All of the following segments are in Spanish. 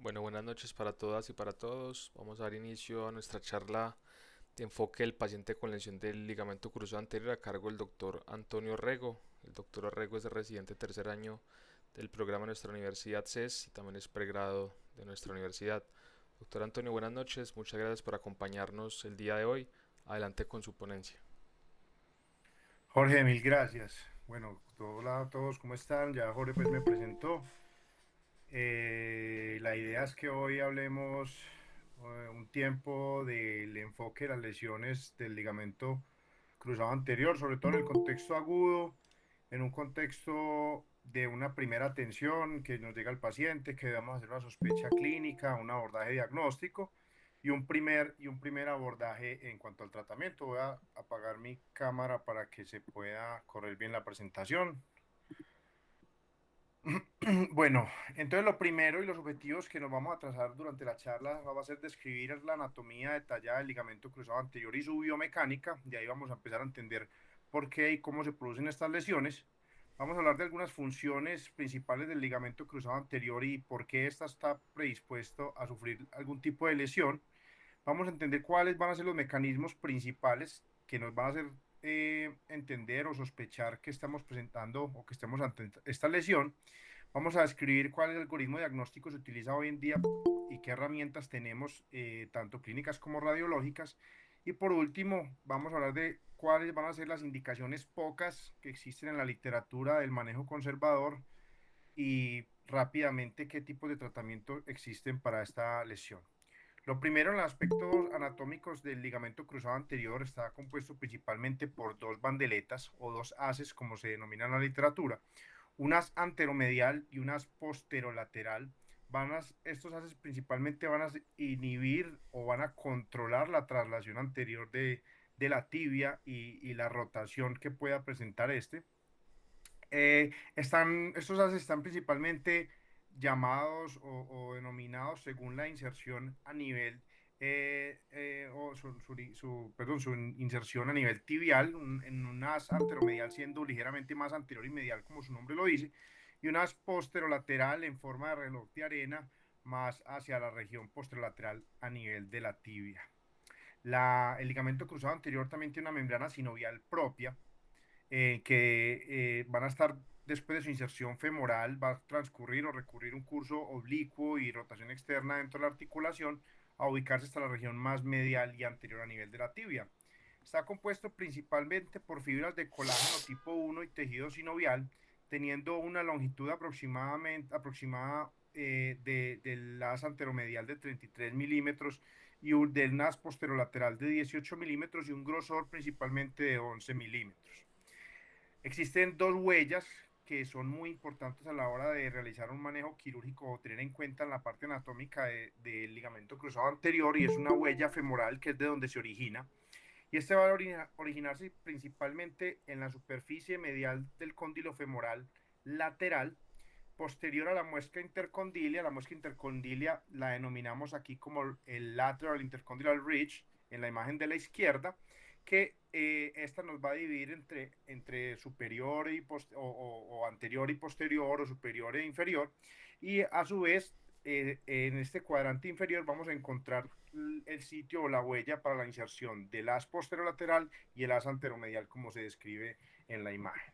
Bueno, buenas noches para todas y para todos. Vamos a dar inicio a nuestra charla de enfoque del paciente con lesión del ligamento cruzado anterior a cargo del doctor Antonio Rego. El doctor Rego es el residente tercer año del programa de nuestra universidad CES y también es pregrado de nuestra universidad. Doctor Antonio, buenas noches. Muchas gracias por acompañarnos el día de hoy. Adelante con su ponencia. Jorge, mil gracias. Bueno, hola a todos, ¿cómo están? Ya Jorge pues me presentó. La idea es que hoy hablemos un tiempo del enfoque de las lesiones del ligamento cruzado anterior, sobre todo en el contexto agudo, en un contexto de una primera atención que nos llega al paciente, que debamos hacer una sospecha clínica, un abordaje diagnóstico y un primer abordaje en cuanto al tratamiento. Voy a apagar mi cámara para que se pueda correr bien la presentación. Bueno, entonces lo primero y los objetivos que nos vamos a trazar durante la charla va a ser describir la anatomía detallada del ligamento cruzado anterior y su biomecánica. De ahí vamos a empezar a entender por qué y cómo se producen estas lesiones. Vamos a hablar de algunas funciones principales del ligamento cruzado anterior y por qué ésta está predispuesto a sufrir algún tipo de lesión. Vamos a entender cuáles van a ser los mecanismos principales que nos van a hacer entender o sospechar que estamos presentando o que estemos ante esta lesión. Vamos a describir cuál es el algoritmo diagnóstico que se utiliza hoy en día y qué herramientas tenemos, tanto clínicas como radiológicas. Y por último, vamos a hablar de cuáles van a ser las indicaciones pocas que existen en la literatura del manejo conservador y rápidamente qué tipos de tratamiento existen para esta lesión. Lo primero, en los aspectos anatómicos del ligamento cruzado anterior, está compuesto principalmente por dos bandeletas o dos haces, como se denomina en la literatura, unas anteromedial y unas posterolateral. Estos haces principalmente van a inhibir o van a controlar la traslación anterior de la tibia y la rotación que pueda presentar este. Estos haces están principalmente llamados o denominados según la inserción a nivel, o perdón, su inserción a nivel tibial, en un as anteromedial siendo ligeramente más anterior y medial, como su nombre lo dice, y un as posterolateral en forma de reloj de arena, más hacia la región posterolateral a nivel de la tibia. El ligamento cruzado anterior también tiene una membrana sinovial propia, que van a estar después de su inserción femoral, va a transcurrir o recurrir un curso oblicuo y rotación externa dentro de la articulación a ubicarse hasta la región más medial y anterior a nivel de la tibia. Está compuesto principalmente por fibras de colágeno tipo 1 y tejido sinovial, teniendo una longitud aproximada del as anteromedial de 33 milímetros y del as posterolateral de 18 milímetros y un grosor principalmente de 11 milímetros. Existen dos huellas que son muy importantes a la hora de realizar un manejo quirúrgico o tener en cuenta en la parte anatómica del ligamento cruzado anterior, y es una huella femoral que es de donde se origina. Y este va a originarse principalmente en la superficie medial del cóndilo femoral lateral, posterior a la muesca intercondilia. La muesca intercondilia la denominamos aquí como el lateral intercondylar ridge en la imagen de la izquierda, que esta nos va a dividir entre superior o anterior y posterior, o superior e inferior, y a su vez en este cuadrante inferior vamos a encontrar el sitio o la huella para la inserción del as posterolateral y el as anteromedial, como se describe en la imagen.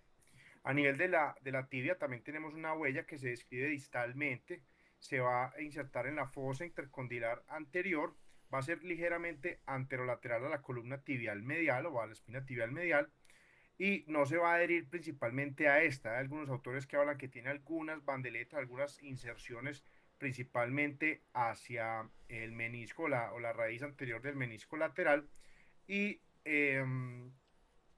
A nivel de la tibia también tenemos una huella que se describe distalmente, se va a insertar en la fosa intercondilar anterior, va a ser ligeramente anterolateral a la columna tibial medial o a la espina tibial medial, y no se va a adherir principalmente a esta. Hay algunos autores que hablan que tiene algunas bandeletas, algunas inserciones principalmente hacia el menisco o la raíz anterior del menisco lateral, y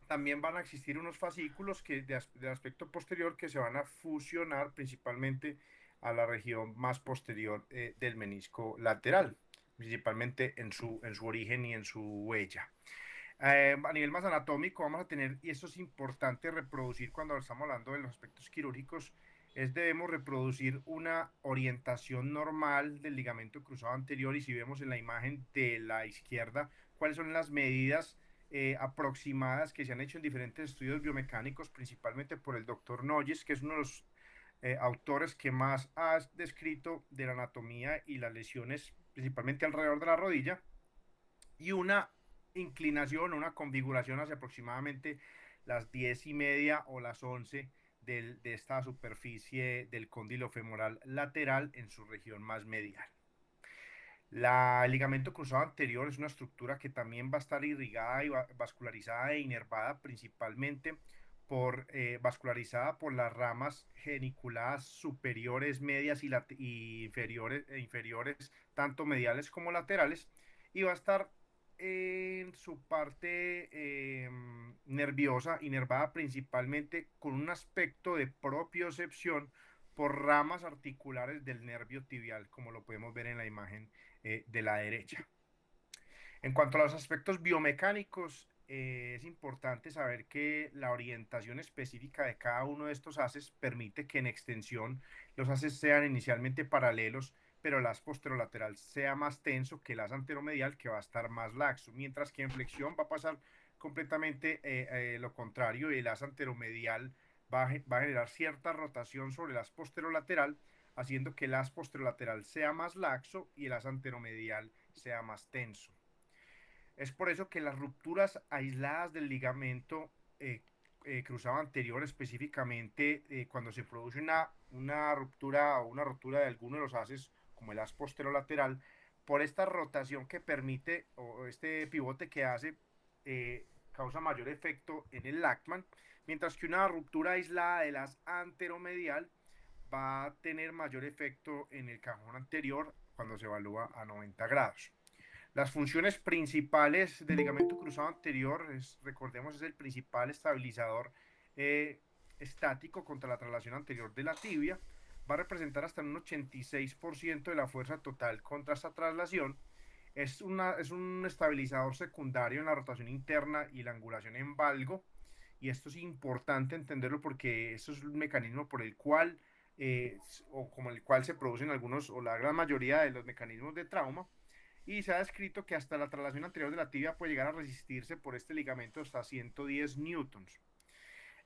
también van a existir unos fascículos de aspecto posterior que se van a fusionar principalmente a la región más posterior del menisco lateral, principalmente en su origen y en su huella. A nivel más anatómico vamos a tener, y esto es importante reproducir cuando estamos hablando de los aspectos quirúrgicos, debemos reproducir una orientación normal del ligamento cruzado anterior, y si vemos en la imagen de la izquierda cuáles son las medidas aproximadas que se han hecho en diferentes estudios biomecánicos, principalmente por el doctor Noyes, que es uno de los autores que más has descrito de la anatomía y las lesiones, principalmente alrededor de la rodilla, y una inclinación, una configuración hacia aproximadamente las 10:30 o las 11 de esta superficie del cóndilo femoral lateral en su región más medial. El ligamento cruzado anterior es una estructura que también va a estar irrigada y vascularizada e inervada principalmente vascularizada por las ramas geniculadas superiores, medias y inferiores, tanto mediales como laterales, y va a estar en su parte nerviosa, inervada principalmente con un aspecto de propiocepción por ramas articulares del nervio tibial, como lo podemos ver en la imagen de la derecha. En cuanto a los aspectos biomecánicos, es importante saber que la orientación específica de cada uno de estos haces permite que en extensión los haces sean inicialmente paralelos, pero el haz posterolateral sea más tenso que el haz anteromedial, que va a estar más laxo, mientras que en flexión va a pasar completamente lo contrario, y el haz anteromedial va a generar cierta rotación sobre el haz posterolateral, haciendo que el haz posterolateral sea más laxo y el haz anteromedial sea más tenso. Es por eso que las rupturas aisladas del ligamento cruzado anterior, específicamente cuando se produce una ruptura o una rotura de alguno de los haces, como el haz posterolateral, por esta rotación que permite o este pivote que hace, causa mayor efecto en el Lachman, mientras que una ruptura aislada del haz anteromedial va a tener mayor efecto en el cajón anterior cuando se evalúa a 90 grados. Las funciones principales del ligamento cruzado anterior, recordemos, es el principal estabilizador eh, estático contra la traslación anterior de la tibia. Va a representar hasta un 86% de la fuerza total contra esta traslación. Es un estabilizador secundario en la rotación interna y la angulación en valgo. Y esto es importante entenderlo porque esto es un mecanismo por el cual, o como el cual se producen algunos o la gran mayoría de los mecanismos de trauma, y se ha descrito que hasta la traslación anterior de la tibia puede llegar a resistirse por este ligamento hasta 110 newtons.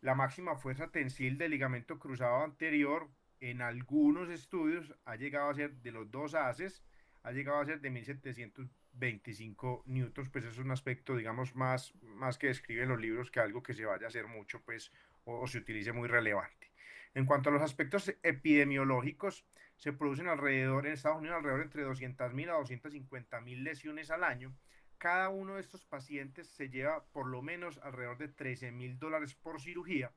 La máxima fuerza tensil del ligamento cruzado anterior en algunos estudios ha llegado a ser de los dos haces, ha llegado a ser de 1725 newtons, pues es un aspecto, digamos, más que describe en los libros que algo que se vaya a hacer mucho, pues, o se utilice muy relevante. En cuanto a los aspectos epidemiológicos, se producen alrededor, en Estados Unidos, alrededor entre 200.000 a 250.000 lesiones al año. Cada uno de estos pacientes se lleva por lo menos alrededor de $13.000 por cirugía.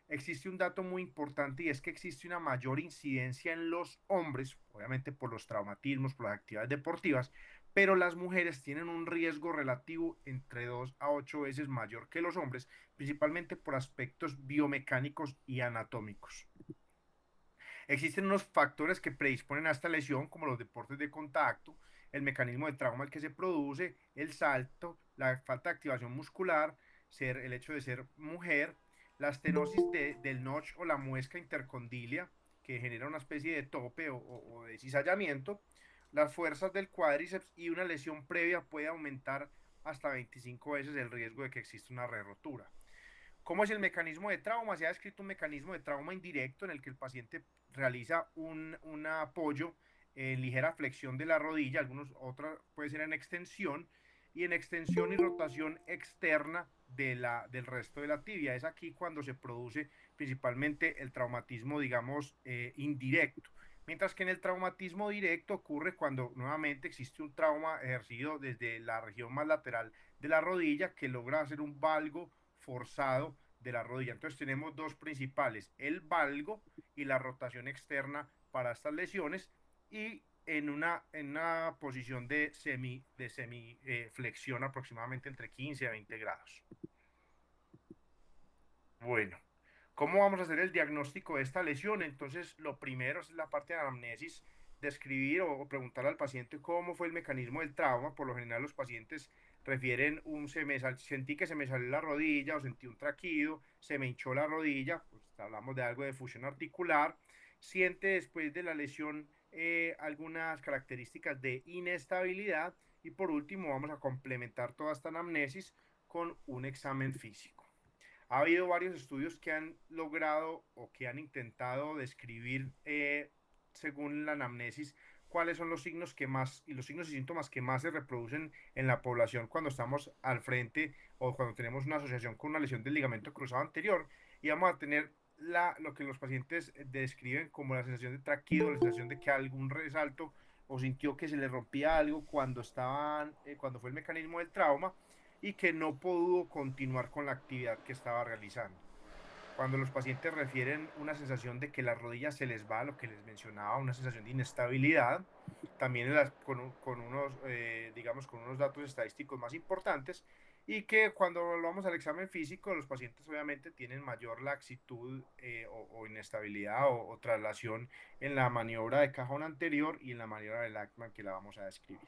Existe un dato muy importante, y es que existe una mayor incidencia en los hombres, obviamente por los traumatismos, por las actividades deportivas, pero las mujeres tienen un riesgo relativo entre 2 a 8 veces mayor que los hombres, principalmente por aspectos biomecánicos y anatómicos. Existen unos factores que predisponen a esta lesión, como los deportes de contacto, el mecanismo de trauma el que se produce, el salto, la falta de activación muscular, el hecho de ser mujer, la estenosis del notch o la muesca intercondilia, que genera una especie de tope o de cizallamiento, las fuerzas del cuádriceps, y una lesión previa puede aumentar hasta 25 veces el riesgo de que exista una re-rotura. ¿Cómo es el mecanismo de trauma? Se ha descrito un mecanismo de trauma indirecto en el que el paciente realiza un apoyo en ligera flexión de la rodilla, algunos otros puede ser en extensión, y en extensión y rotación externa del resto de la tibia. Es aquí cuando se produce principalmente el traumatismo, digamos, indirecto. Mientras que en el traumatismo directo ocurre cuando nuevamente existe un trauma ejercido desde la región más lateral de la rodilla que logra hacer un valgo forzado de la rodilla. Entonces tenemos dos principales, el valgo y la rotación externa para estas lesiones, y en una posición de semi flexión aproximadamente entre 15 a 20 grados. Bueno, ¿cómo vamos a hacer el diagnóstico de esta lesión? Entonces, lo primero es la parte de anamnesis, describir o preguntar al paciente cómo fue el mecanismo del trauma. Por lo general, los pacientes refieren sentí que se me salió la rodilla, o sentí un traquido, se me hinchó la rodilla, pues hablamos de algo de fusión articular. Siente después de la lesión algunas características de inestabilidad, y por último vamos a complementar toda esta anamnesis con un examen físico. Ha habido varios estudios que han logrado o que han intentado describir, según la anamnesis, cuáles son los signos que más y los signos y síntomas que más se reproducen en la población cuando estamos al frente o cuando tenemos una asociación con una lesión del ligamento cruzado anterior, y vamos a tener lo que los pacientes describen como la sensación de traqueo, la sensación de que algún resalto o sintió que se le rompía algo cuando cuando fue el mecanismo del trauma, y que no pudo continuar con la actividad que estaba realizando. Cuando los pacientes refieren una sensación de que la rodilla se les va, lo que les mencionaba, una sensación de inestabilidad, también con unos, digamos, con unos datos estadísticos más importantes, y que cuando vamos al examen físico, los pacientes obviamente tienen mayor laxitud, o inestabilidad o traslación en la maniobra de cajón anterior y en la maniobra del Lachman, que la vamos a describir.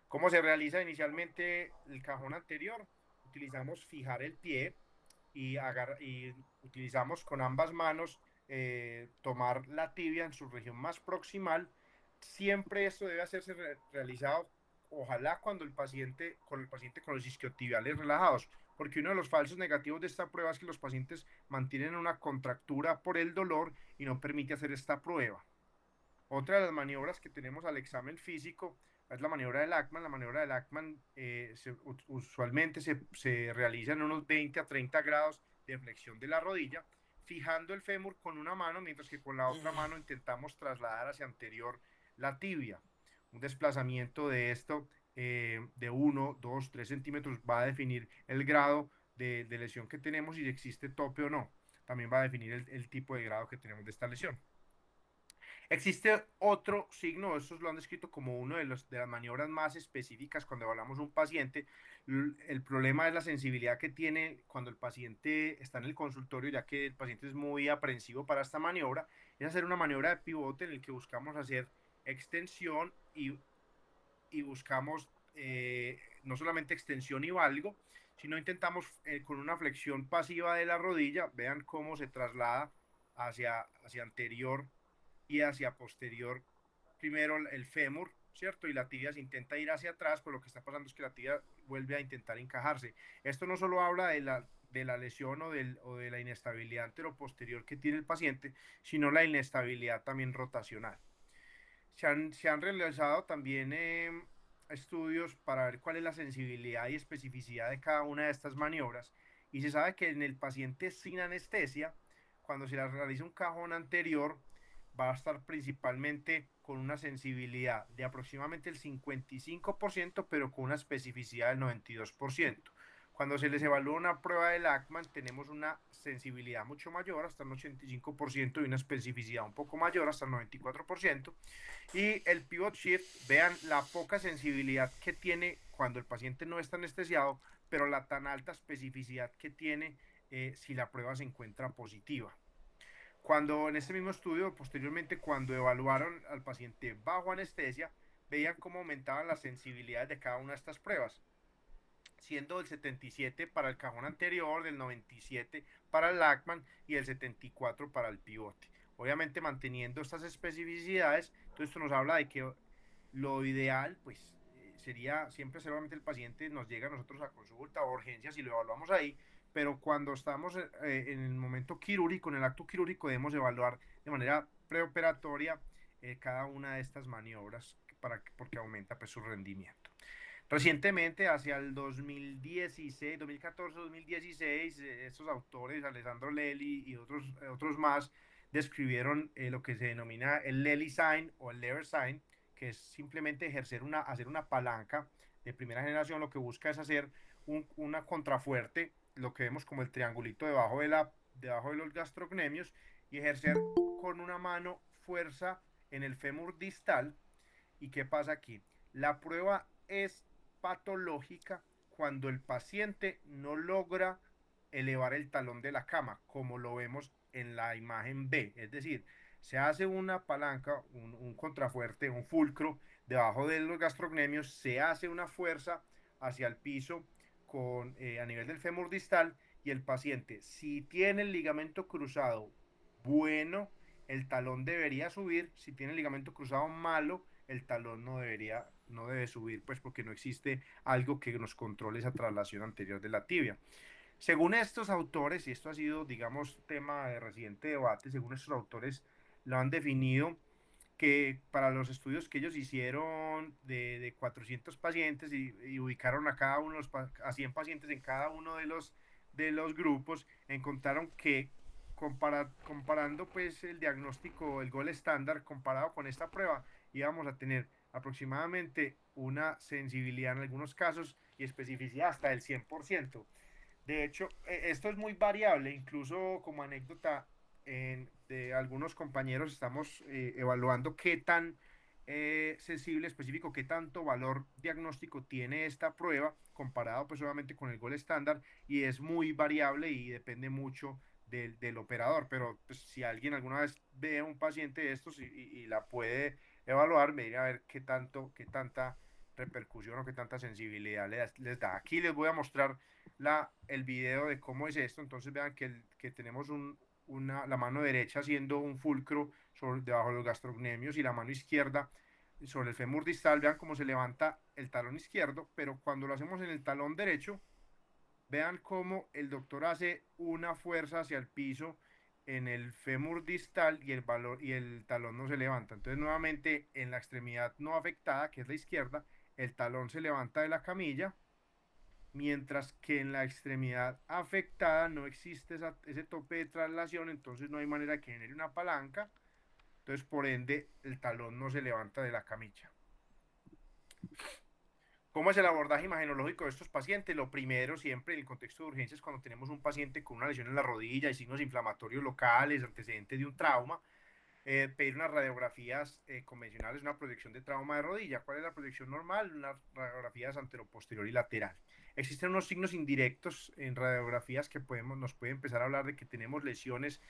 ¿Cómo se realiza inicialmente el cajón anterior? Utilizamos fijar el pie y utilizamos con ambas manos, tomar la tibia en su región más proximal. Siempre esto debe hacerse realizado, ojalá con el paciente con los isquiotibiales relajados, porque uno de los falsos negativos de esta prueba es que los pacientes mantienen una contractura por el dolor y no permite hacer esta prueba. Otra de las maniobras que tenemos al examen físico es la maniobra del Lachman. La maniobra del Lachman, usualmente se realiza en unos 20 a 30 grados de flexión de la rodilla, fijando el fémur con una mano, mientras que con la otra mano intentamos trasladar hacia anterior la tibia. Un desplazamiento de esto, de 1, 2, 3 centímetros, va a definir el grado de lesión que tenemos y si existe tope o no. También va a definir el tipo de grado que tenemos de esta lesión. Existe otro signo, estos lo han descrito como uno de las maniobras más específicas cuando evaluamos un paciente. El problema es la sensibilidad que tiene cuando el paciente está en el consultorio, ya que el paciente es muy aprensivo para esta maniobra. Es hacer una maniobra de pivote en el que buscamos hacer extensión y buscamos, no solamente extensión y valgo, sino intentamos, con una flexión pasiva de la rodilla, vean cómo se traslada hacia anterior y hacia posterior, primero el fémur, ¿cierto? Y la tibia se intenta ir hacia atrás, pero lo que está pasando es que la tibia vuelve a intentar encajarse. Esto no solo habla de la lesión o de la inestabilidad anteroposterior que tiene el paciente, sino la inestabilidad también rotacional. Se han realizado también, estudios para ver cuál es la sensibilidad y especificidad de cada una de estas maniobras, y se sabe que en el paciente sin anestesia, cuando se le realiza un cajón anterior, va a estar principalmente con una sensibilidad de aproximadamente el 55%, pero con una especificidad del 92%. Cuando se les evalúa una prueba de Lachman, tenemos una sensibilidad mucho mayor, hasta el 85%, y una especificidad un poco mayor, hasta el 94%. Y el pivot shift, vean la poca sensibilidad que tiene cuando el paciente no está anestesiado, pero la tan alta especificidad que tiene, si la prueba se encuentra positiva. Cuando en este mismo estudio, posteriormente, cuando evaluaron al paciente bajo anestesia, veían cómo aumentaban las sensibilidades de cada una de estas pruebas, siendo el 77 para el cajón anterior, del 97 para el Lachman y el 74 para el pivote. Obviamente manteniendo estas especificidades. Entonces esto nos habla de que lo ideal, pues, sería siempre solamente el paciente nos llega a nosotros a consulta o urgencias y lo evaluamos ahí, pero cuando estamos, en el momento quirúrgico, en el acto quirúrgico, debemos evaluar de manera preoperatoria, cada una de estas maniobras porque aumenta, pues, su rendimiento. Recientemente, hacia el 2016, 2014, 2016, estos autores, Alessandro Lely y otros más, describieron, lo que se denomina el Lely sign o el lever sign, que es simplemente hacer una palanca de primera generación. Lo que busca es hacer una contrafuerte, lo que vemos como el triangulito debajo de los gastrocnemios, y ejercer con una mano fuerza en el fémur distal. ¿Y qué pasa aquí? La prueba es patológica cuando el paciente no logra elevar el talón de la cama, como lo vemos en la imagen B. Es decir, se hace una palanca, un contrafuerte, un fulcro debajo de los gastrocnemios, se hace una fuerza hacia el piso a nivel del fémur distal, y el paciente, si tiene el ligamento cruzado bueno, el talón debería subir. Si tiene el ligamento cruzado malo, el talón no debe subir, pues porque no existe algo que nos controle esa traslación anterior de la tibia. Según estos autores, y esto ha sido, digamos, tema de reciente debate, según estos autores lo han definido que para los estudios que ellos hicieron de 400 pacientes y ubicaron a cada uno, a 100 pacientes en cada uno de los grupos, encontraron que comparando pues el diagnóstico, el gol estándar comparado con esta prueba, íbamos a tener aproximadamente una sensibilidad en algunos casos y especificidad hasta del 100%. De hecho, esto es muy variable, incluso como anécdota, de algunos compañeros estamos evaluando qué tan sensible, específico, qué tanto valor diagnóstico tiene esta prueba comparado pues obviamente con el gol estándar y es muy variable y depende mucho del operador, pero pues, si alguien alguna vez ve a un paciente de estos y la puede evaluar, me dirá a ver qué tanto, qué tanta repercusión o qué tanta sensibilidad les da. Aquí les voy a mostrar el video de cómo es esto. Entonces vean que tenemos la mano derecha haciendo un fulcro debajo de los gastrocnemios y la mano izquierda sobre el fémur distal. Vean cómo se levanta el talón izquierdo, pero cuando lo hacemos en el talón derecho, vean cómo el doctor hace una fuerza hacia el piso en el fémur distal y el talón no se levanta. Entonces nuevamente en la extremidad no afectada, que es la izquierda, el talón se levanta de la camilla mientras que en la extremidad afectada no existe ese tope de traslación, entonces no hay manera que genere una palanca, entonces por ende el talón no se levanta de la camilla. ¿Cómo es el abordaje imagenológico de estos pacientes? Lo primero, siempre en el contexto de urgencias, cuando tenemos un paciente con una lesión en la rodilla y signos inflamatorios locales, antecedentes de un trauma, pedir unas radiografías convencionales, una proyección de trauma de rodilla. ¿Cuál es la proyección normal? Unas radiografías anteroposterior y lateral. Existen unos signos indirectos en radiografías que nos puede empezar a hablar de que tenemos lesiones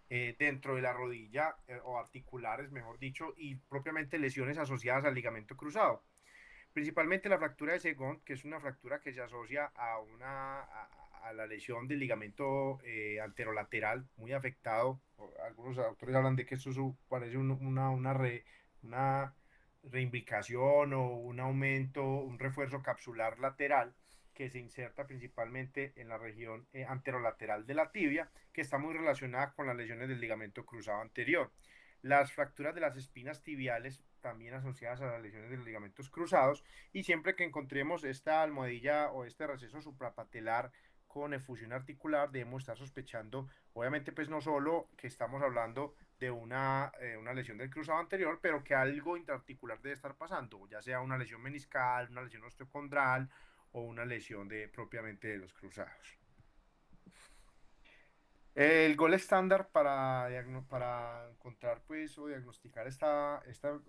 dentro de la rodilla o articulares, mejor dicho, y propiamente lesiones asociadas al ligamento cruzado. Principalmente la fractura de Segón, que es una fractura que se asocia a la lesión del ligamento anterolateral muy afectado. Algunos autores hablan de que esto parece una reimbricación o un aumento, un refuerzo capsular lateral que se inserta principalmente en la región anterolateral de la tibia, que está muy relacionada con las lesiones del ligamento cruzado anterior. Las fracturas de las espinas tibiales también asociadas a las lesiones de los ligamentos cruzados y siempre que encontremos esta almohadilla o este receso suprapatelar con efusión articular debemos estar sospechando obviamente pues no solo que estamos hablando de una lesión del cruzado anterior, pero que algo intraarticular debe estar pasando, ya sea una lesión meniscal, una lesión osteocondral o una lesión propiamente de los cruzados. El gol estándar para encontrar pues o diagnosticar esta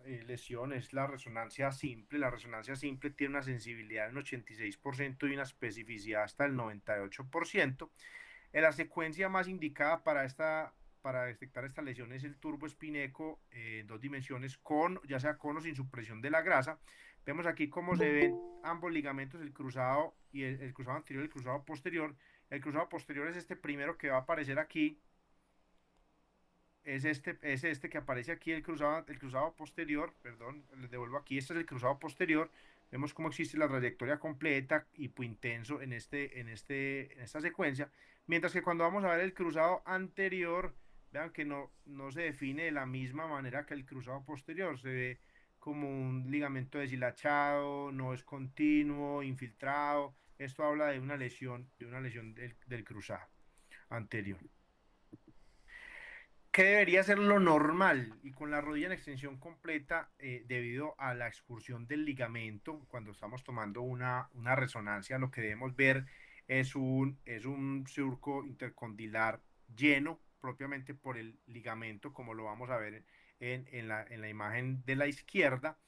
lesión es la resonancia simple. La resonancia simple tiene una sensibilidad del 86% y una especificidad hasta el 98%. La secuencia más indicada para detectar esta lesión es el turboespineco en dos dimensiones, ya sea con o sin supresión de la grasa. Vemos aquí cómo se ven ambos ligamentos, el cruzado y el cruzado anterior y el cruzado posterior. El cruzado posterior es este primero que va a aparecer aquí. Es este que aparece aquí, el cruzado posterior, perdón, les devuelvo aquí, este es el cruzado posterior. Vemos cómo existe la trayectoria completa y intenso en esta secuencia. Mientras que cuando vamos a ver el cruzado anterior, vean que no se define de la misma manera que el cruzado posterior. Se ve como un ligamento deshilachado, no es continuo, infiltrado. Esto habla de una lesión del cruzado anterior. ¿Qué debería ser lo normal? Y con la rodilla en extensión completa, debido a la excursión del ligamento, cuando estamos tomando una resonancia, lo que debemos ver es un surco intercondilar lleno propiamente por el ligamento, como lo vamos a ver en la imagen de la izquierda.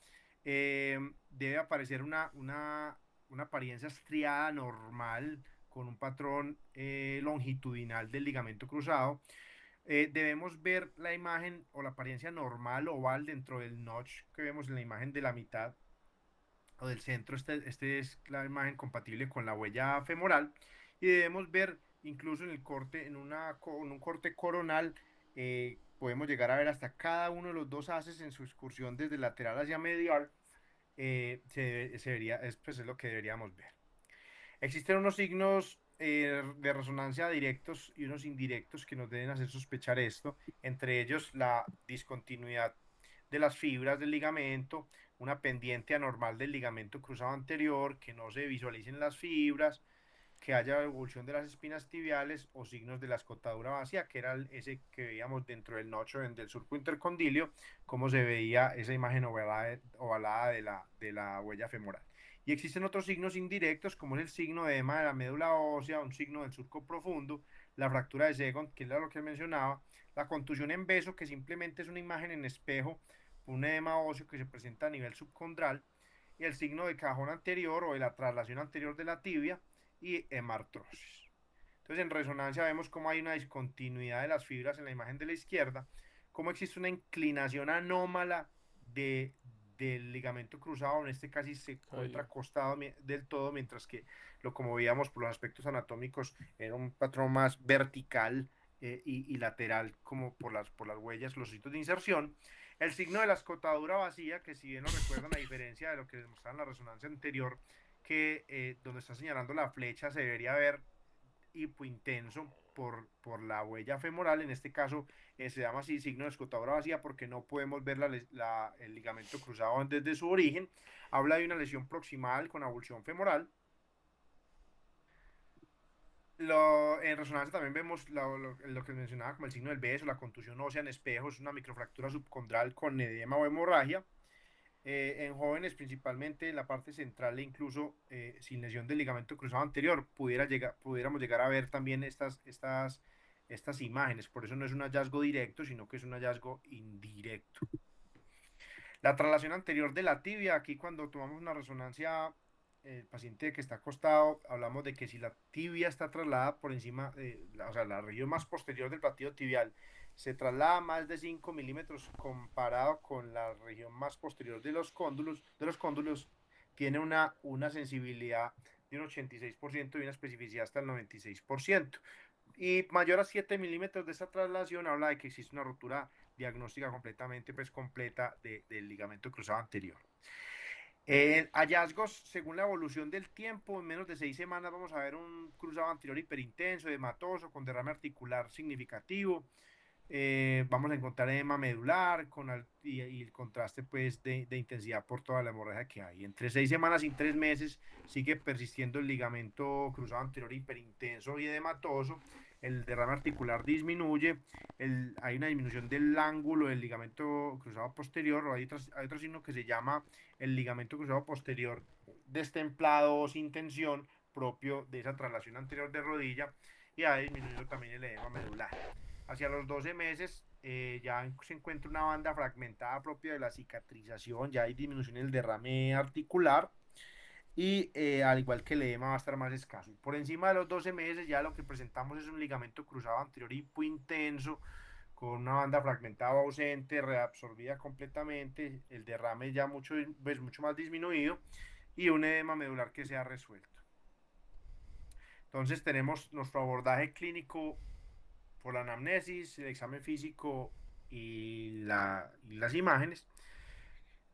Debe aparecer una apariencia estriada normal con un patrón longitudinal del ligamento cruzado. Debemos ver la imagen o la apariencia normal oval dentro del notch que vemos en la imagen de la mitad o del centro. Este es la imagen compatible con la huella femoral y debemos ver incluso en el corte, en un corte coronal, podemos llegar a ver hasta cada uno de los dos haces en su excursión desde lateral hacia medial. Se debería, pues es lo que deberíamos ver. Existen unos signos de resonancia directos y unos indirectos que nos deben hacer sospechar esto, entre ellos la discontinuidad de las fibras del ligamento, una pendiente anormal del ligamento cruzado anterior, que no se visualicen las fibras, que haya evolución de las espinas tibiales o signos de la escotadura vacía, que era ese que veíamos dentro del nocho del surco intercondilio, cómo se veía esa imagen ovalada de la huella femoral. Y existen otros signos indirectos, como es el signo de edema de la médula ósea, un signo del surco profundo, la fractura de Segon, que era lo que mencionaba, la contusión en beso, que simplemente es una imagen en espejo, un edema óseo que se presenta a nivel subcondral, y el signo de cajón anterior o de la traslación anterior de la tibia, y hemartrosis. Entonces, en resonancia vemos cómo hay una discontinuidad de las fibras en la imagen de la izquierda, cómo existe una inclinación anómala del ligamento cruzado, en este caso se encuentra Ahí. acostado del todo, mientras que como veíamos por los aspectos anatómicos era un patrón más vertical y lateral como por las huellas, los sitios de inserción. El signo de la escotadura vacía, que si bien lo recuerdan, a diferencia de lo que les mostraba en la resonancia anterior, que donde está señalando la flecha se debería ver hipointenso por la huella femoral, en este caso se llama así signo de escotadura vacía porque no podemos ver el ligamento cruzado desde su origen. Habla de una lesión proximal con avulsión femoral. En resonancia también vemos lo que mencionaba como el signo del beso, la contusión ósea en espejo, es una microfractura subcondral con edema o hemorragia. En jóvenes principalmente en la parte central e incluso sin lesión del ligamento cruzado anterior, pudiéramos llegar a ver también estas imágenes. Por eso no es un hallazgo directo, sino que es un hallazgo indirecto. La traslación anterior de la tibia, aquí cuando tomamos una resonancia, el paciente que está acostado, hablamos de que si la tibia está trasladada por encima, o sea, la región más posterior del platido tibial, se traslada más de 5 milímetros comparado con la región más posterior de los cóndulos tiene una sensibilidad de un 86% y una especificidad hasta el 96%. Y mayor a 7 milímetros de esta traslación habla de que existe una ruptura diagnóstica completamente pues, completa del ligamento cruzado anterior. Hallazgos, según la evolución del tiempo, en menos de 6 semanas vamos a ver un cruzado anterior hiperintenso, hematoso, con derrame articular significativo. Vamos a encontrar edema medular y el contraste pues, de intensidad por toda la hemorragia que hay. Entre 6 semanas y 3 meses sigue persistiendo el ligamento cruzado anterior hiperintenso y edematoso. El derrame articular disminuye, hay una disminución del ángulo del ligamento cruzado posterior, o hay otro signo que se llama el ligamento cruzado posterior destemplado o sin tensión, propio de esa traslación anterior de rodilla, y ha disminuido también el edema medular. Hacia los 12 meses ya se encuentra una banda fragmentada propia de la cicatrización, ya hay disminución en el derrame articular y al igual que el edema va a estar más escaso. Y por encima de los 12 meses ya lo que presentamos es un ligamento cruzado anterior hipointenso con una banda fragmentada o ausente, reabsorbida completamente, el derrame ya pues, mucho más disminuido y un edema medular que se ha resuelto. Entonces tenemos nuestro abordaje clínico por la anamnesis, el examen físico y las imágenes.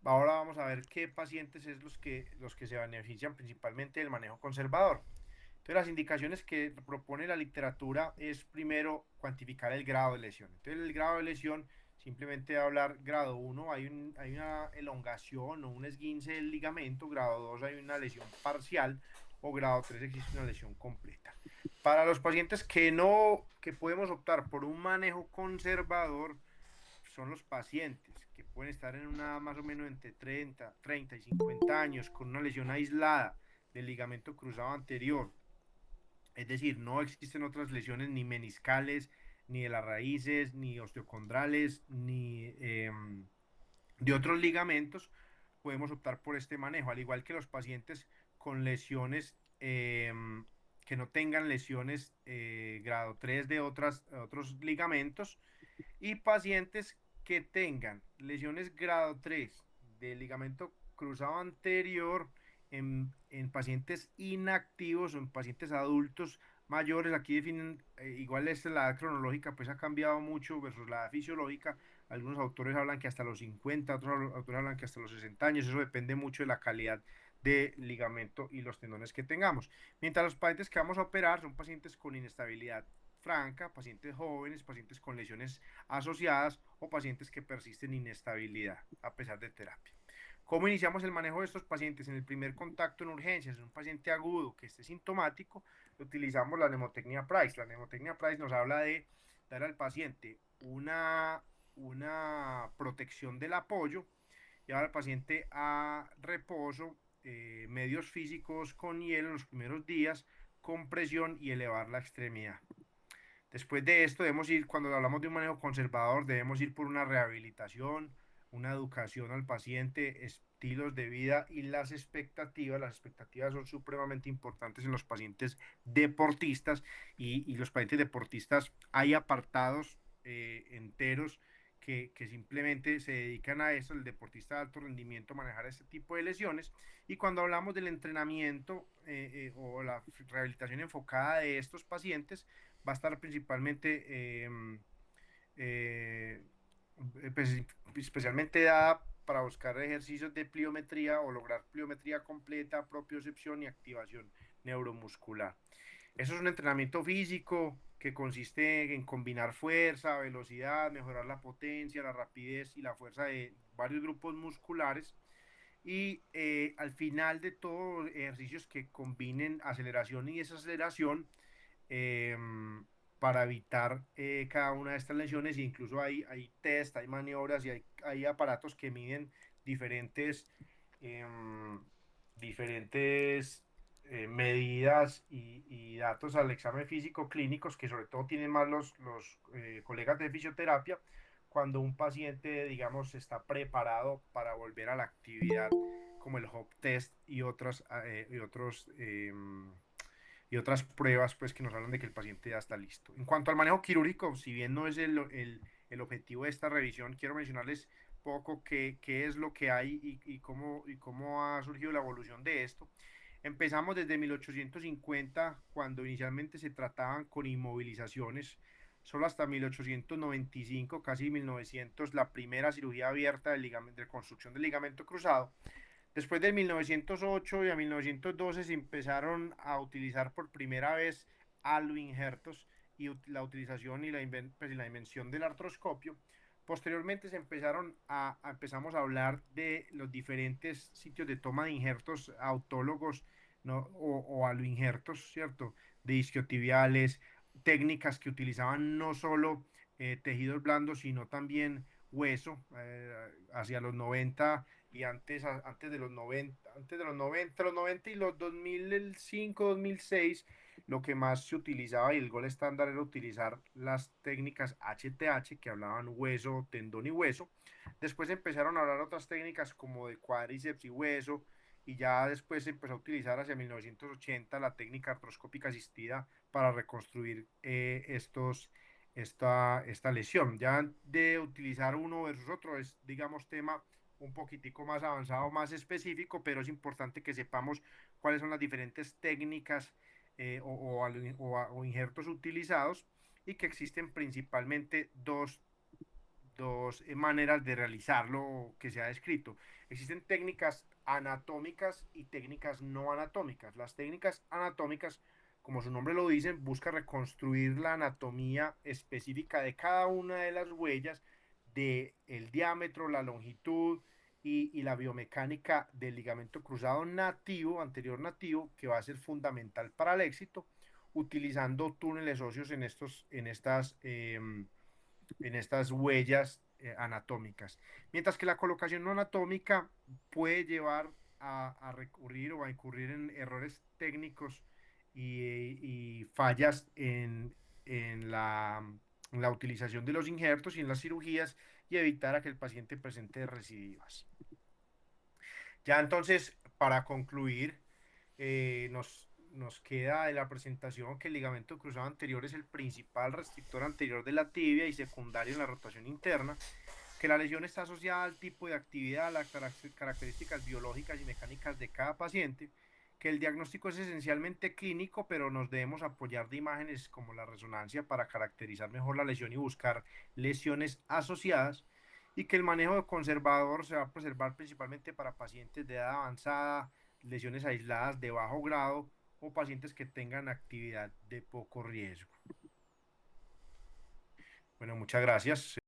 Ahora vamos a ver qué pacientes es los que se benefician principalmente del manejo conservador. Entonces, las indicaciones que propone la literatura es primero cuantificar el grado de lesión. Entonces, el grado de lesión, simplemente hablar grado 1, hay una elongación o un esguince del ligamento, grado 2 hay una lesión parcial o grado 3 existe una lesión completa. Para los pacientes que podemos optar por un manejo conservador, son los pacientes que pueden estar en una más o menos entre 30 y 50 años con una lesión aislada del ligamento cruzado anterior. Es decir, no existen otras lesiones ni meniscales, ni de las raíces, ni osteocondrales, ni de otros ligamentos. Podemos optar por este manejo, al igual que los pacientes con lesiones que no tengan lesiones grado 3 de otros ligamentos y pacientes que tengan lesiones grado 3 del ligamento cruzado anterior en pacientes inactivos o en pacientes adultos mayores. Aquí definen, igual la edad cronológica pues ha cambiado mucho versus la edad fisiológica. Algunos autores hablan que hasta los 50, otros autores hablan que hasta los 60 años. Eso depende mucho de la calidad de ligamento y los tendones que tengamos. Mientras los pacientes que vamos a operar son pacientes con inestabilidad franca, pacientes jóvenes, pacientes con lesiones asociadas o pacientes que persisten inestabilidad a pesar de terapia. ¿Cómo iniciamos el manejo de estos pacientes? En el primer contacto en urgencias, en un paciente agudo que esté sintomático, utilizamos la mnemotecnia Price. La mnemotecnia Price nos habla de dar al paciente una protección del apoyo, llevar al paciente a reposo, medios físicos con hielo en los primeros días, compresión y elevar la extremidad. Después de esto, debemos ir, cuando hablamos de un manejo conservador, debemos ir por una rehabilitación, una educación al paciente, estilos de vida y las expectativas. Las expectativas son supremamente importantes en los pacientes deportistas y los pacientes deportistas hay apartados enteros que simplemente se dedican a eso, el deportista de alto rendimiento, manejar este tipo de lesiones. Y cuando hablamos del entrenamiento o la rehabilitación enfocada de estos pacientes, va a estar principalmente, eh, pues, especialmente dada para buscar ejercicios de pliometría o lograr pliometría completa, propiocepción y activación neuromuscular. Eso es un entrenamiento físico que consiste en combinar fuerza, velocidad, mejorar la potencia, la rapidez y la fuerza de varios grupos musculares y al final de todo ejercicios que combinen aceleración y desaceleración eh, para evitar cada una de estas lesiones e incluso hay test, hay maniobras y hay aparatos que miden diferentes, eh, diferentes medidas y datos al examen físico clínicos que sobre todo tienen más los colegas de fisioterapia cuando un paciente, digamos, está preparado para volver a la actividad como el HOP test y otras pruebas pues, que nos hablan de que el paciente ya está listo. En cuanto al manejo quirúrgico, si bien no es el objetivo de esta revisión, quiero mencionarles poco qué es lo que hay y cómo ha surgido la evolución de esto. Empezamos desde 1850, cuando inicialmente se trataban con inmovilizaciones, solo hasta 1895, casi 1900, la primera cirugía abierta de construcción del ligamento cruzado. Después de 1908 y a 1912 se empezaron a utilizar por primera vez aloinjertos y la utilización y pues, la invención del artroscopio. Posteriormente empezamos a hablar de los diferentes sitios de toma de injertos autólogos, ¿no? o aloinjertos, ¿cierto? De isquiotibiales, técnicas que utilizaban no solo tejidos blandos, sino también hueso. Hacia los 90 y antes de los 90, los 90 y los 2005, 2006, lo que más se utilizaba y el gol estándar era utilizar las técnicas HTH que hablaban hueso, tendón y hueso. Después empezaron a hablar otras técnicas como de cuádriceps y hueso y ya después se empezó a utilizar hacia 1980 la técnica artroscópica asistida para reconstruir esta lesión. Ya de utilizar uno versus otro es, digamos, tema un poquitico más avanzado, más específico, pero es importante que sepamos cuáles son las diferentes técnicas o injertos utilizados y que existen principalmente dos maneras de realizarlo que se ha descrito. Existen técnicas anatómicas y técnicas no anatómicas. Las técnicas anatómicas, como su nombre lo dice, busca reconstruir la anatomía específica de cada una de las huellas, de el diámetro, la longitud y la biomecánica del ligamento cruzado nativo, anterior nativo, que va a ser fundamental para el éxito, utilizando túneles óseos en estas huellas anatómicas. Mientras que la colocación no anatómica puede llevar a recurrir o a incurrir en errores técnicos y fallas en la utilización de los injertos y en las cirugías y evitar a que el paciente presente recidivas. Ya entonces, para concluir, nos queda de la presentación que el ligamento cruzado anterior es el principal restrictor anterior de la tibia y secundario en la rotación interna, que la lesión está asociada al tipo de actividad, a las características biológicas y mecánicas de cada paciente, que el diagnóstico es esencialmente clínico, pero nos debemos apoyar de imágenes como la resonancia para caracterizar mejor la lesión y buscar lesiones asociadas, y que el manejo conservador se va a preservar principalmente para pacientes de edad avanzada, lesiones aisladas de bajo grado o pacientes que tengan actividad de poco riesgo. Bueno, muchas gracias.